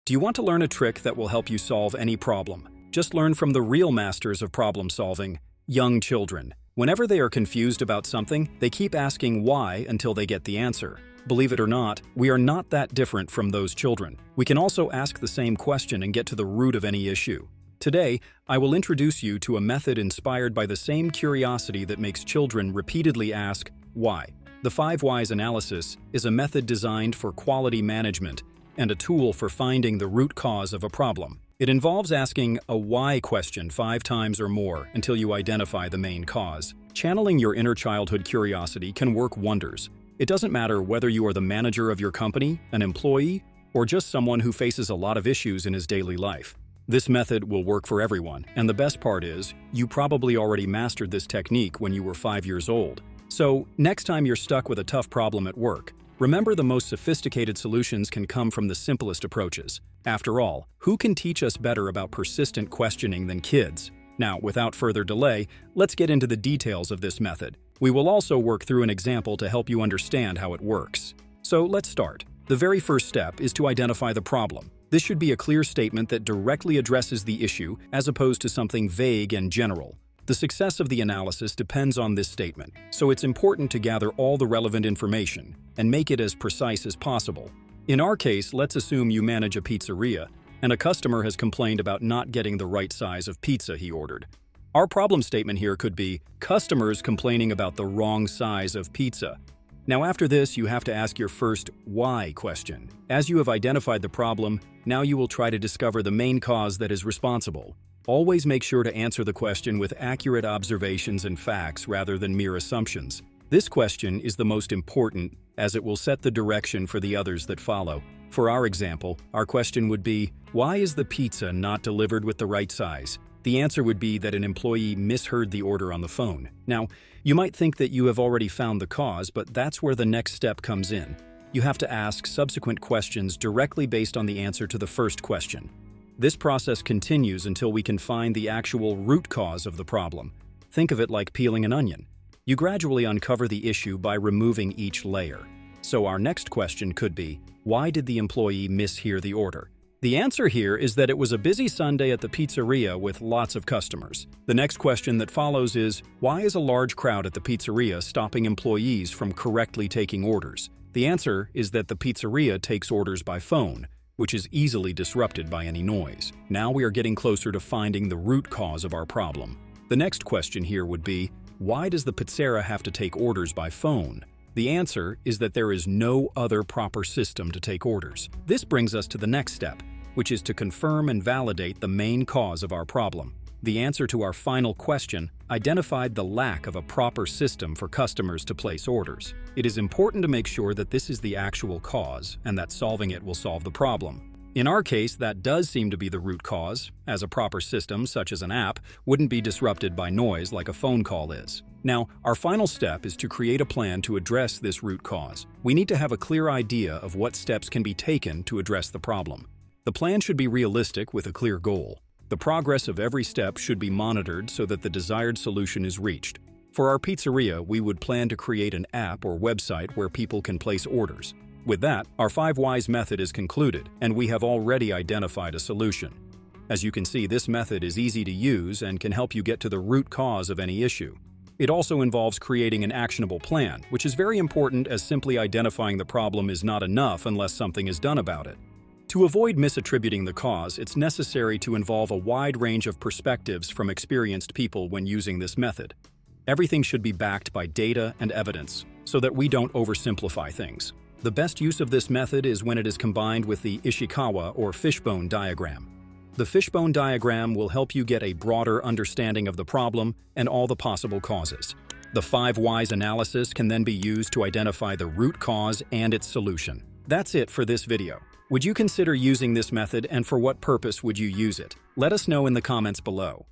Do you want to learn a trick that will help you solve any problem? Just learn from the real masters of problem solving, young children. Whenever they are confused about something, they keep asking why until they get the answer. Believe it or not, we are not that different from those children. We can also ask the same question and get to the root of any issue. Today, I will introduce you to a method inspired by the same curiosity that makes children repeatedly ask, why? The 5 Whys analysis is a method designed for quality management and a tool for finding the root cause of a problem. It involves asking a why question 5 times or more until you identify the main cause. Channeling your inner childhood curiosity can work wonders. It doesn't matter whether you are the manager of your company, an employee, or just someone who faces a lot of issues in his daily life. This method will work for everyone, and the best part is, you probably already mastered this technique when you were 5 years old. So, next time you're stuck with a tough problem at work, remember the most sophisticated solutions can come from the simplest approaches. After all, who can teach us better about persistent questioning than kids? Now, without further delay, let's get into the details of this method. We will also work through an example to help you understand how it works. So, let's start. The very first step is to identify the problem. This should be a clear statement that directly addresses the issue as opposed to something vague and general. The success of the analysis depends on this statement, so it's important to gather all the relevant information and make it as precise as possible. In our case, let's assume you manage a pizzeria, and a customer has complained about not getting the right size of pizza he ordered. Our problem statement here could be, customers complaining about the wrong size of pizza. Now after this, you have to ask your first why question. As you have identified the problem, now you will try to discover the main cause that is responsible. Always make sure to answer the question with accurate observations and facts rather than mere assumptions. This question is the most important as it will set the direction for the others that follow. For our example, our question would be, why is the pizza not delivered with the right size? The answer would be that an employee misheard the order on the phone. Now, you might think that you have already found the cause, but that's where the next step comes in. You have to ask subsequent questions directly based on the answer to the first question. This process continues until we can find the actual root cause of the problem. Think of it like peeling an onion. You gradually uncover the issue by removing each layer. So our next question could be, why did the employee mishear the order? The answer here is that it was a busy Sunday at the pizzeria with lots of customers. The next question that follows is, why is a large crowd at the pizzeria stopping employees from correctly taking orders? The answer is that the pizzeria takes orders by phone, which is easily disrupted by any noise. Now we are getting closer to finding the root cause of our problem. The next question here would be, why does the pizzeria have to take orders by phone? The answer is that there is no other proper system to take orders. This brings us to the next step, which is to confirm and validate the main cause of our problem. The answer to our final question identified the lack of a proper system for customers to place orders. It is important to make sure that this is the actual cause and that solving it will solve the problem. In our case, that does seem to be the root cause, as a proper system, such as an app, wouldn't be disrupted by noise like a phone call is. Now, our final step is to create a plan to address this root cause. We need to have a clear idea of what steps can be taken to address the problem. The plan should be realistic with a clear goal. The progress of every step should be monitored so that the desired solution is reached. For our pizzeria, we would plan to create an app or website where people can place orders. With that, our 5 Whys method is concluded, and we have already identified a solution. As you can see, this method is easy to use and can help you get to the root cause of any issue. It also involves creating an actionable plan, which is very important as simply identifying the problem is not enough unless something is done about it. To avoid misattributing the cause, it's necessary to involve a wide range of perspectives from experienced people when using this method. Everything should be backed by data and evidence, so that we don't oversimplify things. The best use of this method is when it is combined with the Ishikawa or fishbone diagram. The fishbone diagram will help you get a broader understanding of the problem and all the possible causes. The 5 Whys analysis can then be used to identify the root cause and its solution. That's it for this video. Would you consider using this method, and for what purpose would you use it? Let us know in the comments below.